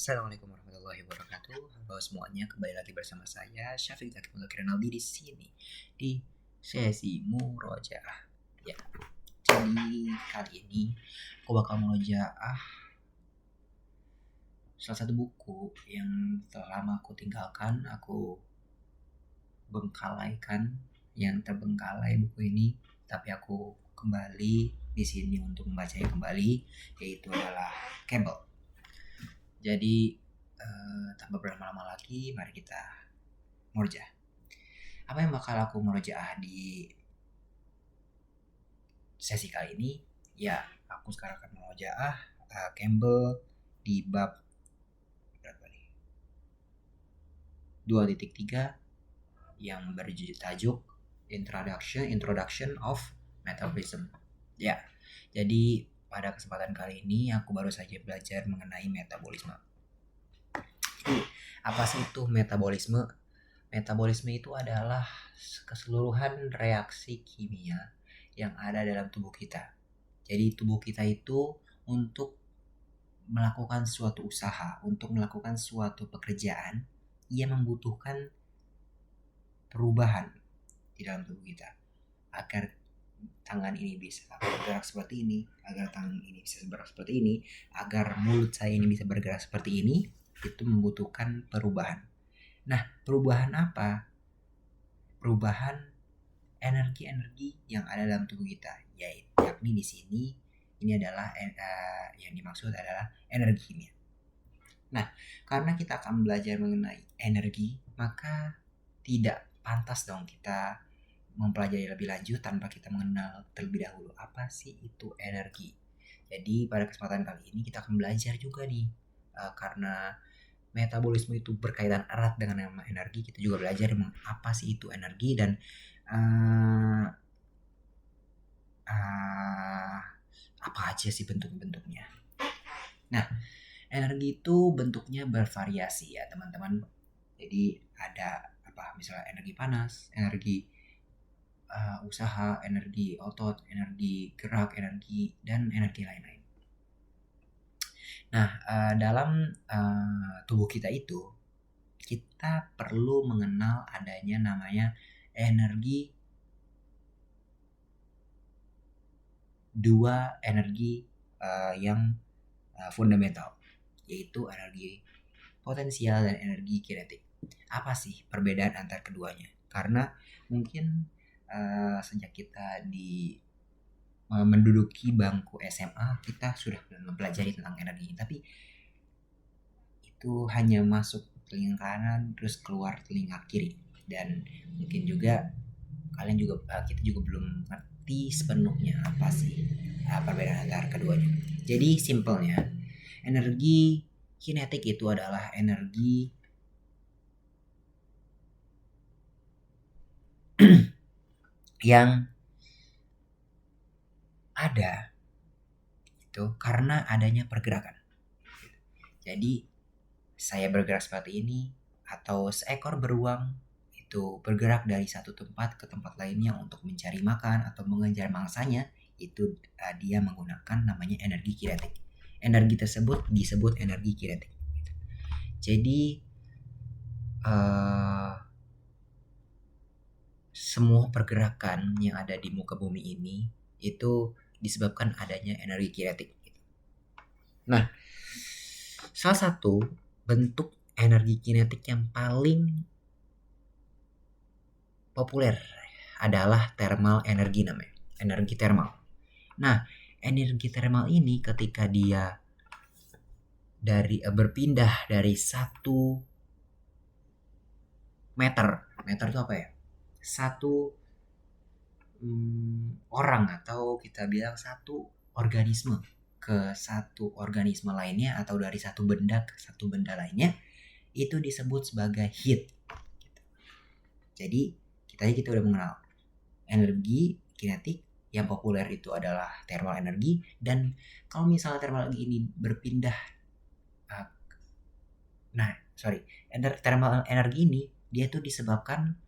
Assalamualaikum warahmatullahi wabarakatuh. Halo semuanya, kembali lagi bersama saya Syafiq Zakimullah Rinaldi di sini di sesi murojaah. Ya, jadi kali ini aku bakal murojaah salah satu buku yang telah lama aku tinggalkan, aku bengkalaikan, yang terbengkalai buku ini, tapi aku kembali di sini untuk membacanya kembali, yaitu adalah Cable. Jadi tanpa berlama-lama lagi, mari kita murojaah. Apa yang bakal aku murojaah di sesi kali ini? Ya, aku sekarang akan murojaah Campbell di bab berapa nih? 2.3 yang bertajuk Introduction of Metabolism. Ya, jadi pada kesempatan kali ini aku baru saja belajar mengenai metabolisme. Jadi, apa sih itu metabolisme? Metabolisme itu adalah keseluruhan reaksi kimia yang ada dalam tubuh kita. Jadi tubuh kita itu untuk melakukan suatu usaha, untuk melakukan suatu pekerjaan, ia membutuhkan perubahan di dalam tubuh kita. Agar tangan ini bisa bergerak seperti ini, agar tangan ini bisa bergerak seperti ini, agar mulut saya ini bisa bergerak seperti ini, itu membutuhkan perubahan. Nah, perubahan apa? Perubahan energi-energi yang ada dalam tubuh kita, yakni di sini ini adalah yang dimaksud adalah energi kimia. Nah, karena kita akan belajar mengenai energi, maka tidak pantas dong kita mempelajari lebih lanjut tanpa kita mengenal terlebih dahulu apa sih itu energi. Jadi pada kesempatan kali ini kita akan belajar juga nih, karena metabolisme itu berkaitan erat dengan nama energi, kita juga belajar apa sih itu energi dan apa aja sih bentuk-bentuknya. Nah, energi itu bentuknya bervariasi ya teman-teman. Jadi ada misalnya energi panas, energi usaha, energi otot, energi gerak, energi dan energi lain-lain. Nah, dalam tubuh kita itu kita perlu mengenal adanya namanya energi, dua energi yang fundamental, yaitu energi potensial dan energi kinetik. Apa sih perbedaan antar keduanya? Karena mungkin sejak kita menduduki bangku SMA kita sudah mempelajari tentang energi, tapi itu hanya masuk telinga kanan terus keluar telinga kiri, dan mungkin juga kita juga belum ngerti sepenuhnya apa sih perbedaan antara keduanya. Jadi simpelnya, energi kinetik itu adalah energi yang ada itu karena adanya pergerakan. Jadi saya bergerak seperti ini, atau seekor beruang itu bergerak dari satu tempat ke tempat lainnya untuk mencari makan atau mengejar mangsanya, itu dia menggunakan namanya energi kinetik. Energi tersebut disebut energi kinetik. Jadi semua pergerakan yang ada di muka bumi ini itu disebabkan adanya energi kinetik. Nah, salah satu bentuk energi kinetik yang paling populer adalah thermal energi, namanya energi thermal. Nah, energi thermal ini ketika dia berpindah dari 1 meter itu apa ya? 1 orang, atau kita bilang 1 organisme ke 1 organisme lainnya, atau dari 1 benda ke 1 benda lainnya, itu disebut sebagai heat. Jadi kita udah mengenal energi kinetik. Yang populer itu adalah thermal energi, dan kalau misalnya thermal energi ini berpindah, thermal energi ini dia tuh disebabkan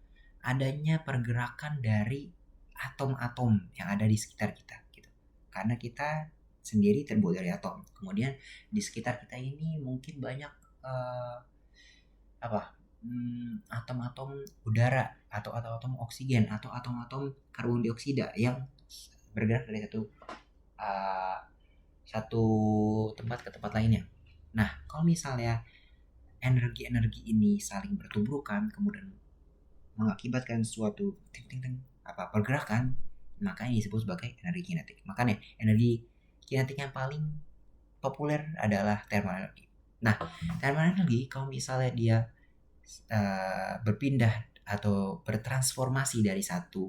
adanya pergerakan dari atom-atom yang ada di sekitar kita gitu. Karena kita sendiri terbuat dari atom. Kemudian di sekitar kita ini mungkin banyak eh, atom-atom udara atau atom-atom oksigen atau atom-atom karbon dioksida yang bergerak dari uh, satu tempat ke tempat lainnya. Nah, kalau misalnya energi-energi ini saling bertuburkan kemudian mengakibatkan suatu pergerakan, maka ini disebut sebagai energi kinetik. Makanya energi kinetik yang paling populer adalah thermal energy. Nah, thermal energy kalau misalnya dia berpindah atau bertransformasi dari satu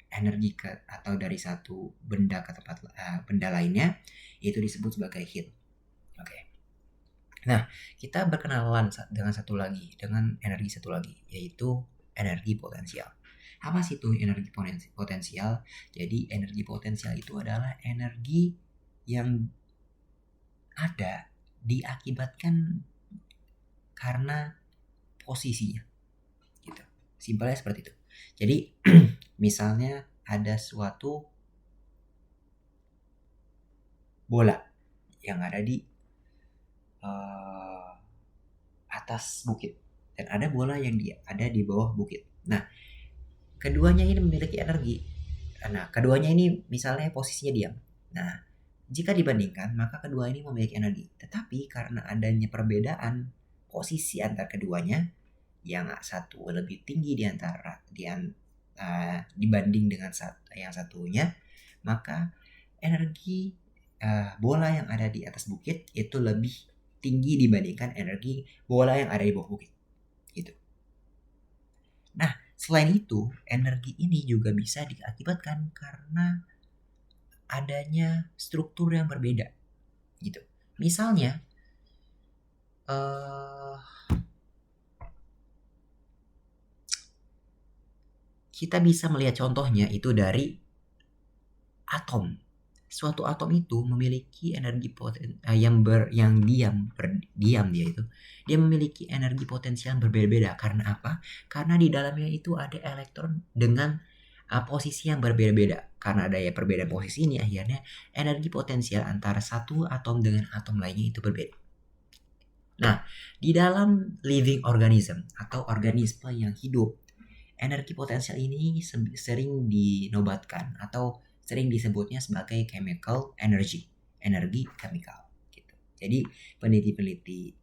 energi atau dari satu benda ke tempat benda lainnya, itu disebut sebagai heat. Oke. Nah, kita berkenalan dengan energi satu lagi, yaitu energi potensial. Apa sih itu energi potensial? Jadi energi potensial itu adalah energi yang ada diakibatkan karena posisinya, gitu. Simpelnya seperti itu. Jadi misalnya ada suatu bola yang ada di atas bukit dan ada bola yang ada di bawah bukit. Nah, keduanya ini memiliki energi. Nah, keduanya ini misalnya posisinya diam. Nah, jika dibandingkan, maka kedua ini memiliki energi. Tetapi karena adanya perbedaan posisi antar keduanya, yang satu lebih tinggi dibanding dengan yang satunya, maka energi bola yang ada di atas bukit itu lebih tinggi dibandingkan energi bola yang ada di bawah bukit. Gitu. Nah, selain itu, energi ini juga bisa diakibatkan karena adanya struktur yang berbeda. Gitu. Misalnya, kita bisa melihat contohnya itu dari atom. Suatu atom itu memiliki energi yang diam dia itu. Dia memiliki energi potensial yang berbeda-beda. Karena apa? Karena di dalamnya itu ada elektron dengan posisi yang berbeda-beda. Karena ada ya perbedaan posisi ini, akhirnya energi potensial antara satu atom dengan atom lainnya itu berbeda. Nah, di dalam living organism atau organisme yang hidup, energi potensial ini sering dinobatkan atau sering disebutnya sebagai chemical energy, energi kimia. Gitu. Jadi peneliti-peneliti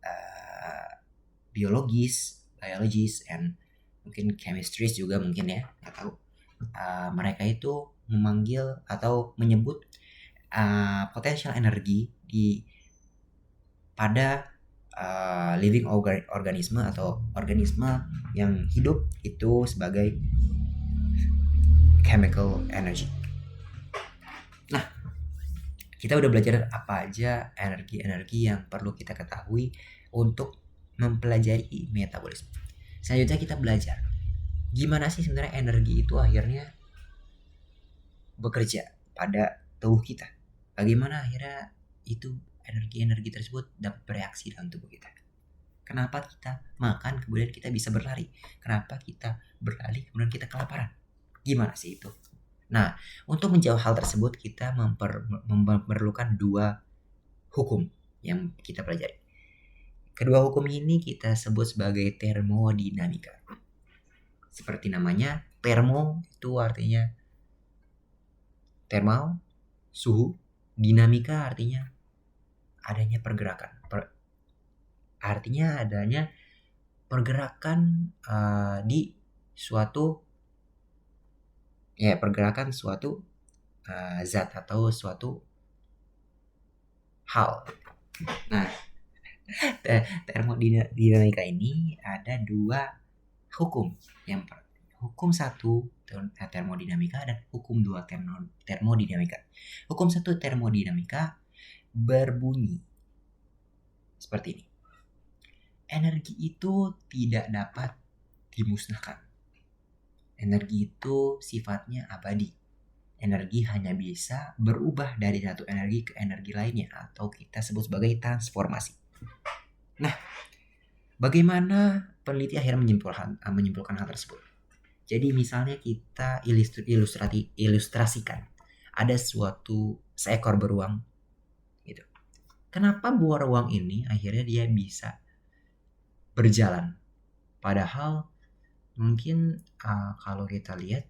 biologis, and mungkin chemistries juga mungkin ya, nggak tahu. Mereka itu memanggil atau menyebut potential energi pada living organisme atau organisme yang hidup itu sebagai chemical energy. Nah, kita udah belajar apa aja energi-energi yang perlu kita ketahui untuk mempelajari metabolisme. Selanjutnya kita belajar gimana sih sebenarnya energi itu akhirnya bekerja pada tubuh kita. Bagaimana akhirnya itu energi-energi tersebut dapat bereaksi dalam tubuh kita. Kenapa kita makan kemudian kita bisa berlari? Kenapa kita berlari kemudian kita kelaparan? Gimana sih itu? Nah, untuk menjawab hal tersebut kita memerlukan dua hukum yang kita pelajari. Kedua hukum ini kita sebut sebagai termodinamika. Seperti namanya, termo itu artinya thermal, suhu, dinamika artinya adanya pergerakan. Artinya adanya pergerakan di suatu zat atau suatu hal. Nah, termodinamika ini ada dua hukum. Hukum satu termodinamika dan hukum dua termodinamika. Hukum satu termodinamika berbunyi seperti ini. Energi itu tidak dapat dimusnahkan. Energi itu sifatnya abadi. Energi hanya bisa berubah dari satu energi ke energi lainnya atau kita sebut sebagai transformasi. Nah, bagaimana peneliti akhirnya menyimpulkan hal tersebut? Jadi misalnya kita ilustrasikan ada seekor beruang gitu. Kenapa beruang ini akhirnya dia bisa berjalan. Padahal mungkin kalau kita lihat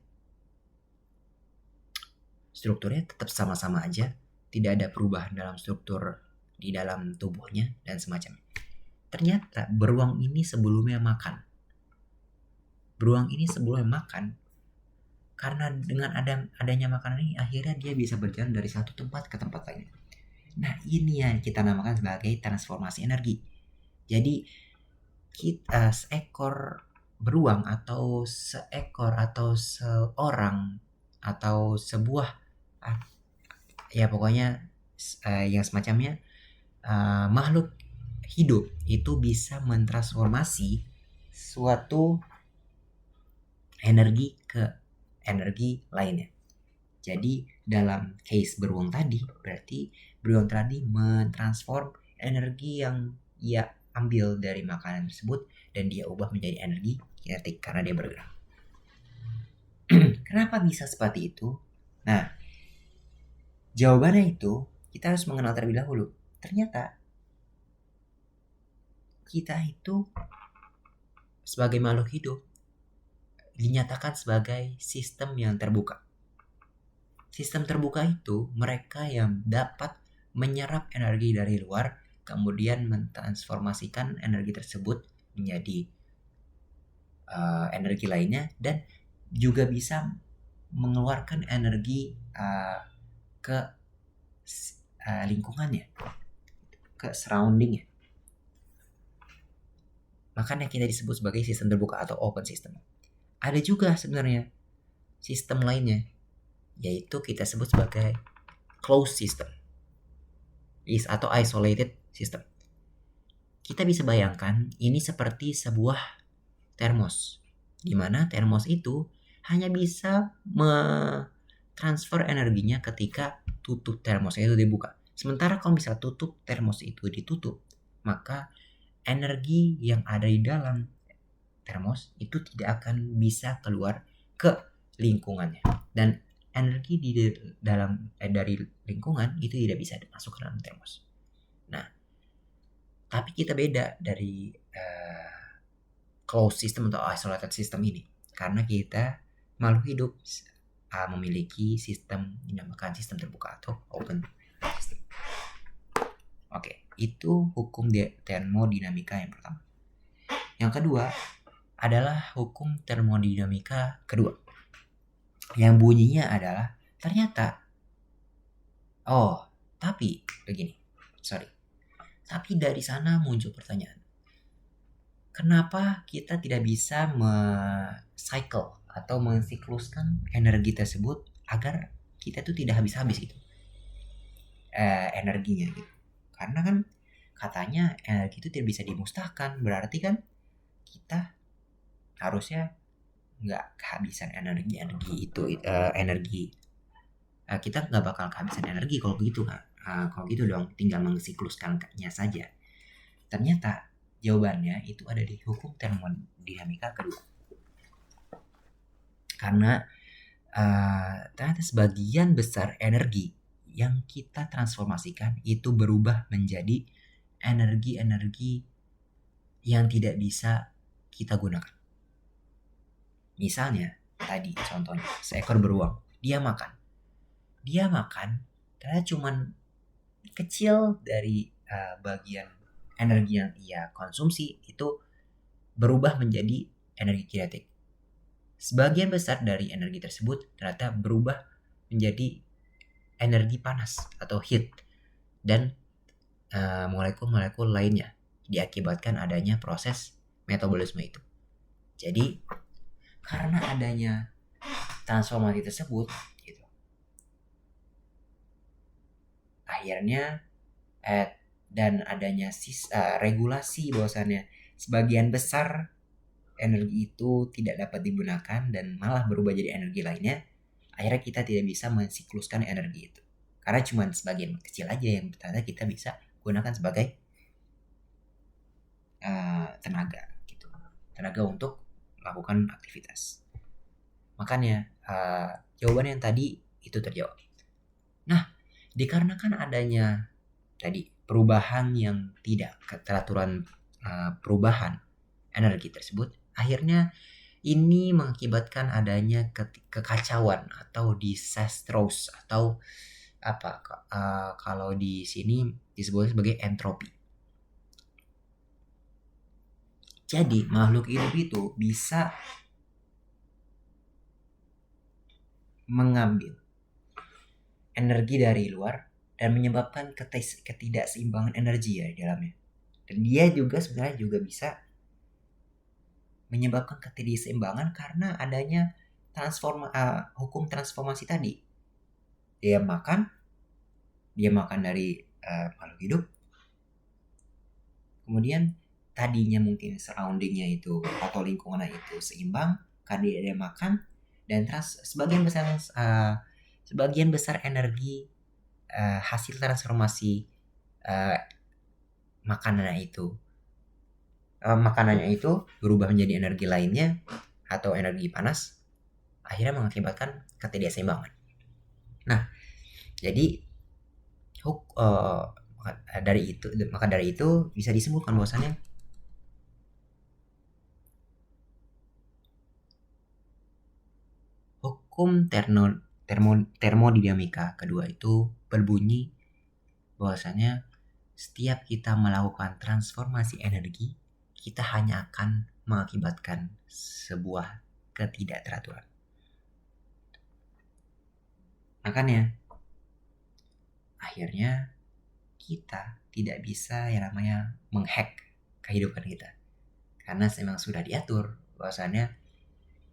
strukturnya tetap sama-sama aja, tidak ada perubahan dalam struktur di dalam tubuhnya dan semacamnya. Ternyata beruang ini sebelumnya makan. Karena dengan adanya makanan ini akhirnya dia bisa berjalan dari satu tempat ke tempat lain. Nah, ini yang kita namakan sebagai transformasi energi. Jadi seekor beruang atau seekor atau seorang atau sebuah ya pokoknya yang semacamnya makhluk hidup itu bisa mentransformasi suatu energi ke energi lainnya. Jadi dalam case beruang tadi, berarti beruang tadi mentransform energi yang ia ambil dari makanan tersebut dan dia ubah menjadi energi kinetik karena dia bergerak. Kenapa bisa seperti itu? Nah, jawabannya itu kita harus mengenal terlebih dahulu. Ternyata kita itu sebagai makhluk hidup dinyatakan sebagai sistem yang terbuka. Sistem terbuka itu mereka yang dapat menyerap energi dari luar, kemudian mentransformasikan energi tersebut menjadi energi lainnya, dan juga bisa mengeluarkan energi ke lingkungannya, ke surroundingnya. Makanya kita disebut sebagai sistem terbuka atau open system. Ada juga sebenarnya sistem lainnya, yaitu kita sebut sebagai closed system atau isolated system. Kita bisa bayangkan ini seperti sebuah termos, di mana termos itu hanya bisa mentransfer energinya ketika tutup termosnya itu dibuka. Sementara kalau misalnya tutup termos itu ditutup, maka energi yang ada di dalam termos itu tidak akan bisa keluar ke lingkungannya, dan energi di dalam dari lingkungan itu tidak bisa masuk ke dalam termos. Nah, tapi kita beda dari closed system atau isolated system ini, karena kita makhluk hidup memiliki sistem yang dinamakan sistem terbuka atau open system. Oke, itu hukum termodinamika yang pertama. Yang kedua adalah hukum termodinamika kedua, yang bunyinya adalah ternyata tapi dari sana muncul pertanyaan, kenapa kita tidak bisa cycle atau mensikluskan energi tersebut agar kita tuh tidak habis-habis itu energinya gitu. Karena kan katanya energi itu tidak bisa dimusnahkan, berarti kan kita harusnya nggak kehabisan energi kita nggak bakal kehabisan energi kalau begitu kan. Kalau gitu dong, tinggal mensikluskannya saja. Ternyata jawabannya itu ada di hukum termodinamika kedua, karena ternyata sebagian besar energi yang kita transformasikan itu berubah menjadi energi-energi yang tidak bisa kita gunakan. Misalnya tadi contohnya seekor beruang, dia makan ternyata cuman kecil dari bagian energi yang ia konsumsi itu berubah menjadi energi kinetik. Sebagian besar dari energi tersebut ternyata berubah menjadi energi panas atau heat, dan molekul-molekul lainnya diakibatkan adanya proses metabolisme itu. Jadi karena adanya transformasi tersebut gitu, akhirnya dan adanya regulasi bahwasannya sebagian besar energi itu tidak dapat digunakan dan malah berubah jadi energi lainnya, akhirnya kita tidak bisa mensikluskan energi itu karena cuma sebagian kecil aja yang ternyata kita bisa gunakan sebagai tenaga untuk melakukan aktivitas. Makanya jawaban yang tadi itu terjawab. Nah, dikarenakan adanya tadi perubahan yang tidak keteraturan perubahan energi tersebut, akhirnya ini mengakibatkan adanya kekacauan atau disastrous atau apa kalau di sini disebut sebagai entropi. Jadi makhluk hidup itu bisa mengambil energi dari luar dan menyebabkan ketidakseimbangan energi ya di dalamnya. Dan dia juga sebenarnya juga bisa menyebabkan ketidakseimbangan karena adanya hukum transformasi tadi. Dia makan dari makhluk hidup, kemudian tadinya mungkin surroundingnya itu atau lingkungannya itu seimbang karena dia makan, dan sebagian besar energi hasil transformasi makanannya itu berubah menjadi energi lainnya atau energi panas, akhirnya mengakibatkan ketidakseimbangan. Nah, jadi maka dari itu bisa disebutkan bahwasannya hukum termodinamika kedua itu berbunyi bahwasanya setiap kita melakukan transformasi energi, kita hanya akan mengakibatkan sebuah ketidakteraturan. Makanya akhirnya kita tidak bisa yang namanya menghack kehidupan kita, karena memang sudah diatur bahwasannya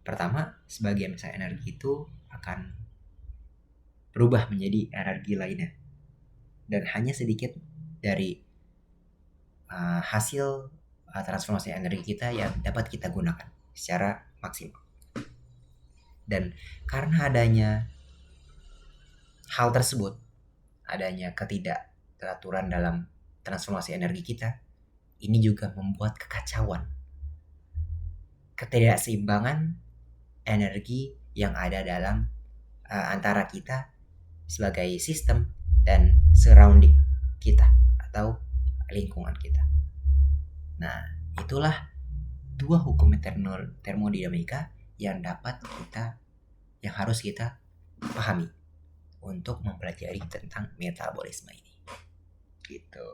pertama sebagian besar energi itu akan berubah menjadi energi lainnya, dan hanya sedikit dari hasil transformasi energi kita yang dapat kita gunakan secara maksimal. Dan karena adanya hal tersebut, adanya ketidakteraturan dalam transformasi energi kita, ini juga membuat kekacauan, ketidakseimbangan energi yang ada dalam antara kita sebagai sistem dan surrounding kita atau lingkungan kita. Nah, itulah dua hukum termodinamika yang harus kita pahami untuk mempelajari tentang metabolisme ini. Gitu.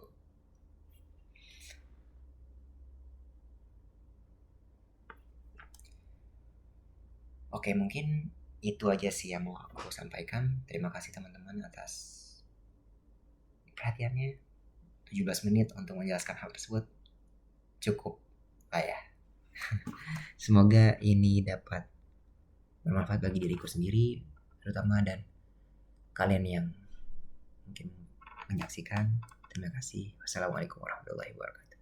Oke, mungkin itu aja sih yang mau aku sampaikan. Terima kasih teman-teman atas perhatiannya. 17 menit untuk menjelaskan hal tersebut cukup lah ya. Semoga ini dapat bermanfaat bagi diriku sendiri terutama, dan kalian yang mungkin menyaksikan. Terima kasih. Wassalamualaikum warahmatullahi wabarakatuh.